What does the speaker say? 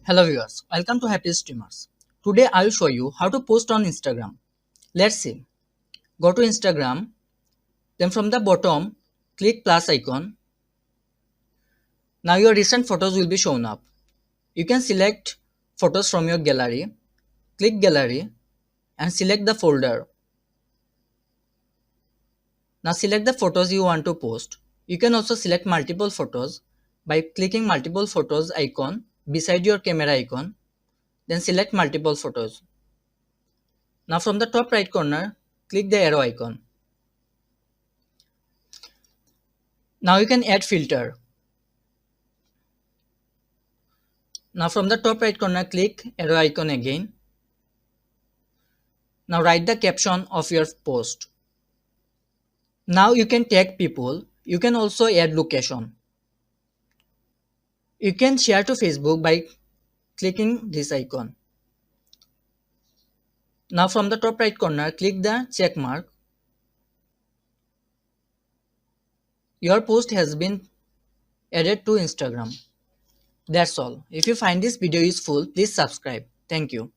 Hello viewers, welcome to Happy Streamers. Today I will show you how to post on Instagram. Let's see. Go to Instagram, then from the bottom, click plus icon. Now your recent photos will be shown up. You can select photos from your gallery, click gallery and select the folder. Now select the photos you want to post. You can also select multiple photos by clicking multiple photos icon beside your camera icon, then select multiple photos. Now from the top right corner, click the arrow icon. Now you can add filter. Now from the top right corner, click arrow icon again. Now write the caption of your post. Now you can tag people. You can also add location. You can share to Facebook by clicking this icon. Now from the top right corner, click the check mark. Your post has been added to Instagram. That's all. If you find this video useful, please subscribe. Thank you.